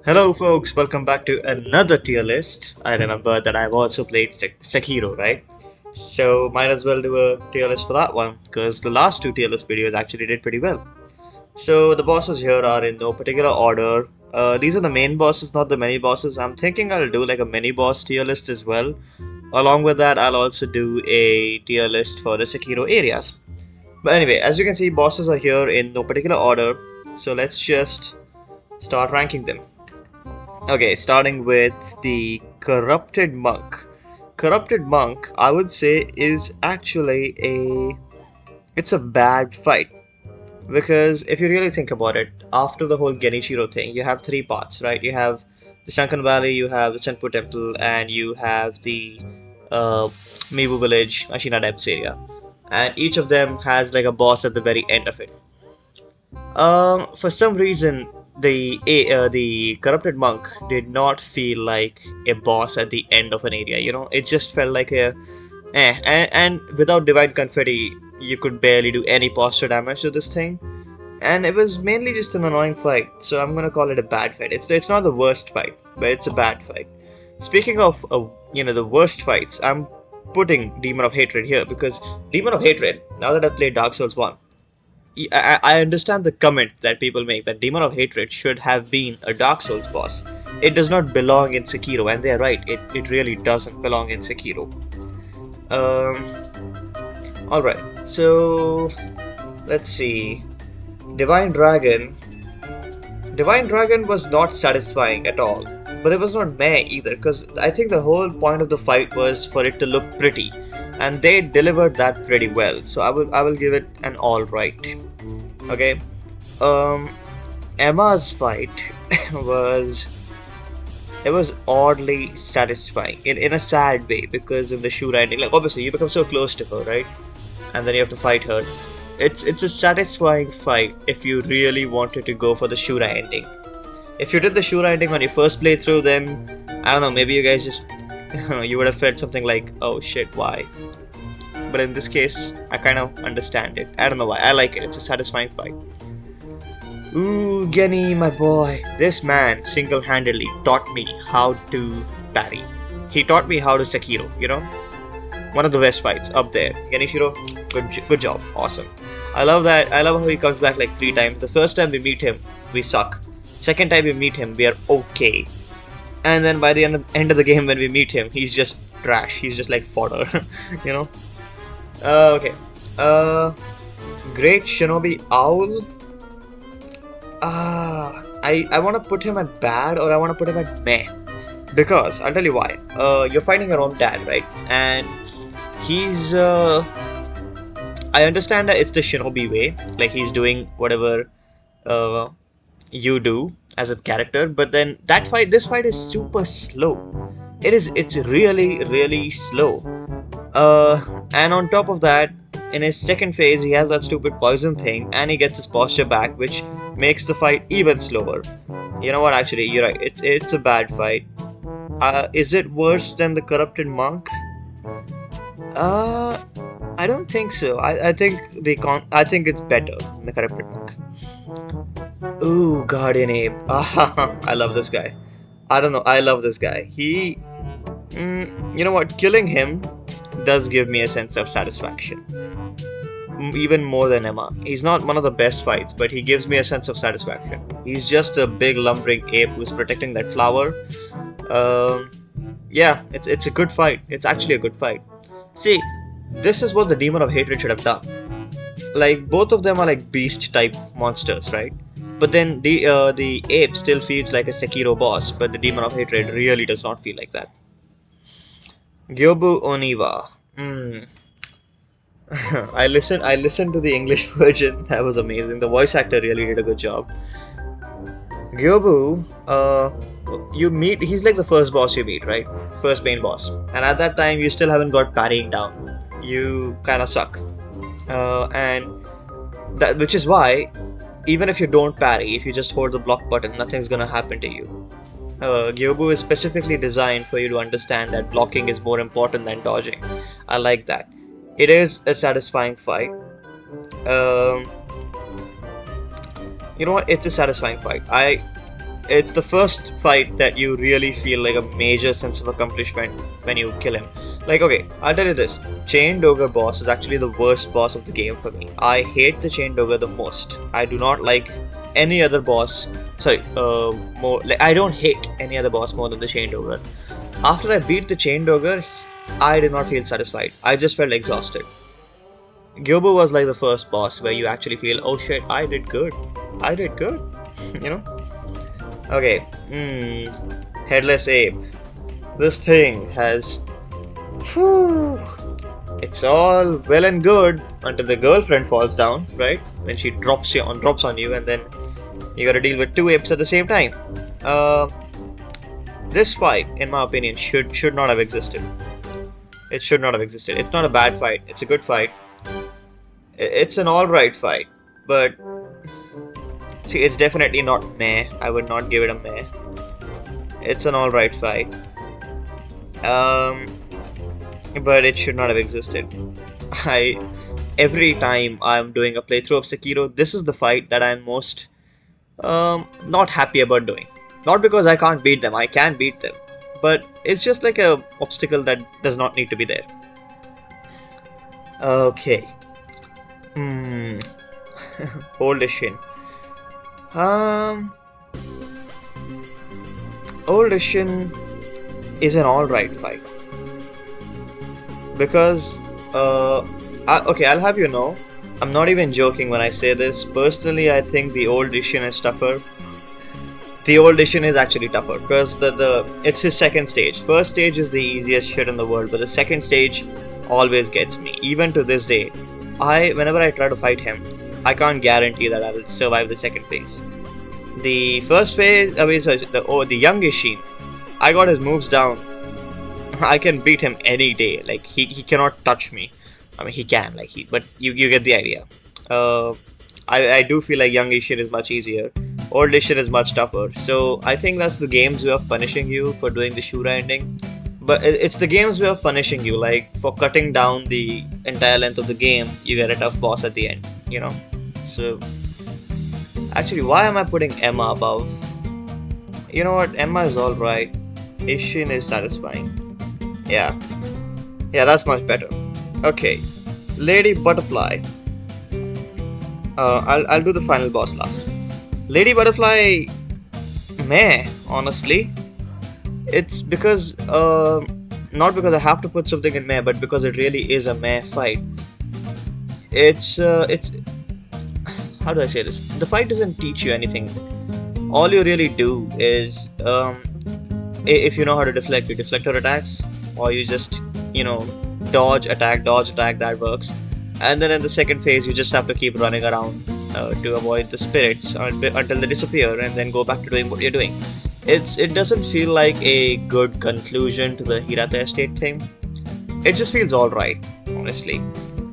Hello folks, welcome back to another tier list. I remember that I've also played Sekiro, right? So might as well do a tier list for that one, because the last two tier list videos actually did pretty well. So the bosses here are in no particular order. These are the main bosses, not the mini bosses. I'm thinking I'll do like a mini boss tier list as well. Along with that, I'll also do a tier list for the Sekiro areas. But anyway, as you can see, bosses are here in no particular order. So let's just start ranking them. Okay, starting with the Corrupted Monk. Corrupted Monk, I would say, is actually it's a bad fight. Because if you really think about it, after the whole Genichiro thing, you have three parts, right? You have the Shankan Valley, you have the Senpu Temple, and you have the uh, Mibu Village, Ashina Depths area. And each of them has like a boss at the very end of it. For some reason, the corrupted monk did not feel like a boss at the end of an area. You know, it just felt like a and without divine confetti, you could barely do any posture damage to this thing. And it was mainly just an annoying fight, so I'm gonna call it a bad fight. It's not the worst fight, but it's a bad fight. Speaking of the worst fights, I'm putting Demon of Hatred here because Demon of Hatred. Now that I've played Dark Souls 1. I understand the comment that people make that Demon of Hatred should have been a Dark Souls boss. It does not belong in Sekiro, and they're right, it really doesn't belong in Sekiro. Alright, so let's see. Divine Dragon. Divine Dragon was not satisfying at all, but it was not meh either, because I think the whole point of the fight was for it to look pretty, and they delivered that pretty well. So I will give it an alright. Okay. Emma's fight was it was oddly satisfying in a sad way, because in the Shura ending, like obviously you become so close to her, right? And then you have to fight her. It's a satisfying fight if you really wanted to go for the Shura ending. If you did the Shura ending on your first playthrough, then I don't know, maybe you guys just you would have felt something like, oh shit, why? But in this case, I kind of understand it. I don't know why. I like it. It's a satisfying fight. Ooh, Genny, my boy. This man single-handedly taught me how to parry. He taught me how to Sekiro, you know? One of the best fights up there. Genichiro, good job. Awesome. I love that. I love how he comes back like 3 times. The first time we meet him, we suck. Second time we meet him, we are okay. And then by the end of the game, when we meet him, he's just trash. He's just like fodder, you know? Okay. Great Shinobi Owl. I want to put him at bad, or I want to put him at meh. Because, I'll tell you why. You're fighting your own dad, right? And he's, I understand that it's the Shinobi way. Like, he's doing whatever, you do as a character. But then, this fight is super slow. It's really, really slow. And on top of that, in his second phase, he has that stupid poison thing, and he gets his posture back, which makes the fight even slower. You know what? Actually, you're right. It's a bad fight. Is it worse than the Corrupted Monk? I don't think so. I think it's better than the Corrupted Monk. Ooh, Guardian Ape. I love this guy. I don't know. I love this guy. You know what? Killing him does give me a sense of satisfaction. Even more than Emma. He's not one of the best fights, but he gives me a sense of satisfaction. He's just a big lumbering ape who's protecting that flower. Yeah, it's a good fight. It's actually a good fight. See, this is what the Demon of Hatred should have done. Like, both of them are like beast type monsters, right? But then the ape still feels like a Sekiro boss, but the Demon of Hatred really does not feel like that. Gyobu Oniwa. I listened to the English version. That was amazing. The voice actor really did a good job. Gyobu, he's like the first boss you meet, right? First main boss. And at that time, you still haven't got parrying down. You kinda suck. Which is why, even if you don't parry, if you just hold the block button, nothing's gonna happen to you. Gyobu is specifically designed for you to understand that blocking is more important than dodging. I like that. It is a satisfying fight. You know what? It's a satisfying fight. it's the first fight that you really feel like a major sense of accomplishment when you kill him. Like, okay, I'll tell you this. Chained Ogre boss is actually the worst boss of the game for me. I hate the Chained Ogre the most. I do not like any other boss. Sorry, more like I don't hate any other boss more than the Chained Ogre. After I beat the Chained Ogre, I did not feel satisfied. I just felt exhausted. Gyobu was like the first boss where you actually feel, oh shit, I did good. I did good. You know? Okay, Headless Ape. This thing has... Whew, it's all well and good until the girlfriend falls down, right? When she drops on you, and then you gotta deal with two apes at the same time. This fight, in my opinion, should not have existed. It should not have existed. It's not a bad fight. It's a good fight. It's an alright fight, but... See, it's definitely not meh. I would not give it a meh. It's an alright fight. But it should not have existed. Every time I'm doing a playthrough of Sekiro, this is the fight that I'm most not happy about doing. Not because I can't beat them, I can beat them. But it's just like a obstacle that does not need to be there. Okay. Old Ishin. Old Ishin is an alright fight. Because, okay, I'll have you know, I'm not even joking when I say this. Personally, I think the Old Ishin is tougher. The Old Ishin is actually tougher because it's his second stage. First stage is the easiest shit in the world, but the second stage always gets me. Even to this day, whenever I try to fight him, I can't guarantee that I will survive the second phase. The first phase, the young Ishin, I got his moves down. I can beat him any day. Like he cannot touch me. I mean he can, but you get the idea. I do feel like young Ishin is much easier. Old Ishin is much tougher. So I think that's the game's way of punishing you for doing the Shura ending. But it's the game's way of punishing you, like for cutting down the entire length of the game, you get a tough boss at the end, you know? So, actually, why am I putting Emma above? You know what, Emma is alright. Ishin is satisfying. Yeah, that's much better. Okay, Lady Butterfly. I'll do the final boss last. Lady Butterfly, meh, honestly. It's because, not because I have to put something in meh, but because it really is a meh fight. It's, how do I say this? The fight doesn't teach you anything. All you really do is, if you know how to deflect, you deflect her attacks, or you just, dodge, attack, that works. And then in the second phase, you just have to keep running around to avoid the spirits until they disappear, and then go back to doing what you're doing. It doesn't feel like a good conclusion to the Hirata Estate thing. It just feels alright, honestly.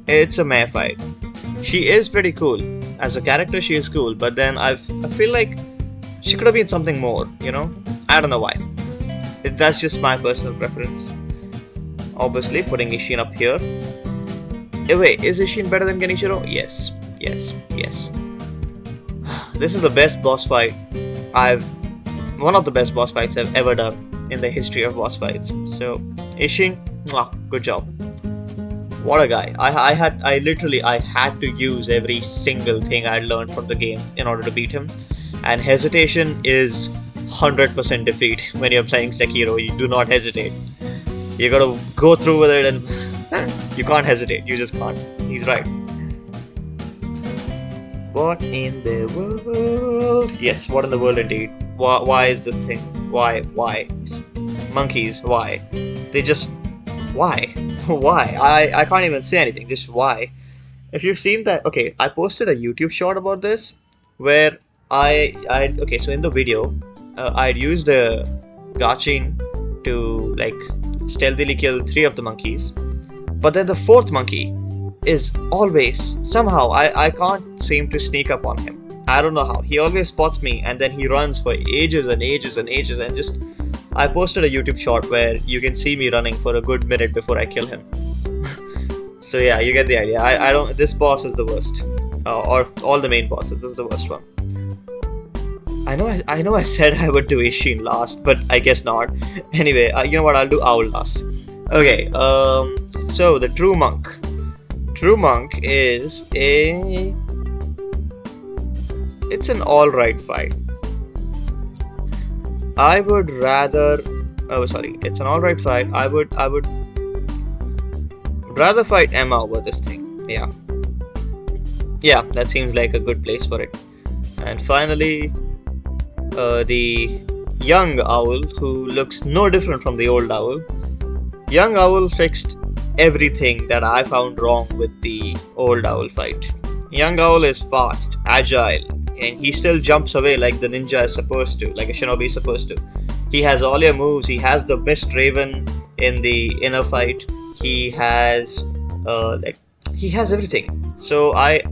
It's a meh fight. She is pretty cool. As a character, she is cool, but then I feel like she could have been something more, I don't know why. That's just my personal preference. Obviously, putting Ishin up here. Wait, is Ishin better than Genichiro? Yes. This is the best boss fight one of the best boss fights I've ever done in the history of boss fights. So, Ishin, good job. What a guy. I had to use every single thing I learned from the game in order to beat him. And hesitation is 100% defeat when you're playing Sekiro. You do not hesitate. You gotta go through with it and you can't hesitate. You just can't. He's right. What in the world? Yes, what in the world indeed. Why is this thing? Why? Monkeys, why? They just... Why? Why? I can't even say anything, just why? If you've seen that... Okay, I posted a YouTube short about this, where okay, so in the video, I'd used a Gachin to, stealthily kill 3 of the monkeys. But then the 4th monkey is always... Somehow, I can't seem to sneak up on him. I don't know how. He always spots me and then he runs for ages and just... I posted a YouTube short where you can see me running for a good minute before I kill him. So yeah, you get the idea. I don't... This boss is the worst. Or all the main bosses, this is the worst one. I know I said I would do Ishin last, but I guess not. Anyway, you know what? I'll do Owl last. Okay. So the True Monk. True Monk is a. It's an alright fight. I would rather. Oh, sorry. It's an alright fight. I would rather fight Emma over this thing. Yeah. Yeah, that seems like a good place for it. And finally, the young owl, who looks no different from the old owl. Young owl fixed everything that I found wrong with the old owl fight. Young owl is fast, agile, and he still jumps away like the ninja is supposed to, like a shinobi is supposed to. He has all your moves. He has the Mist Raven in the inner fight. He has, like, he has everything. So I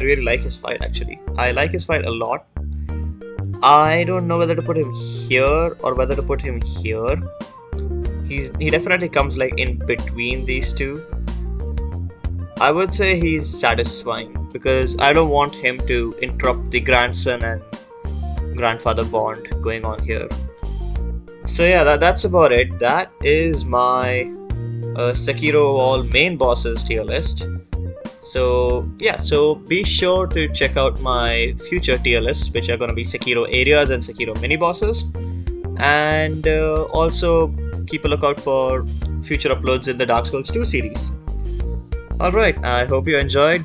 really like his fight actually. I like his fight a lot. I don't know whether to put him here or whether to put him here. He definitely comes like in between these two. I would say he's satisfying because I don't want him to interrupt the grandson and grandfather bond going on here. So yeah, that's about it. That is my Sekiro all main bosses tier list. So yeah, so be sure to check out my future tier lists, which are going to be Sekiro areas and Sekiro mini bosses, and also keep a lookout for future uploads in the Dark Souls 2 series. Alright, I hope you enjoyed.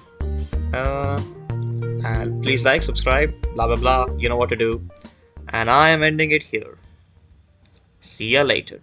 And please like, subscribe, blah blah blah, you know what to do. And I am ending it here. See ya later.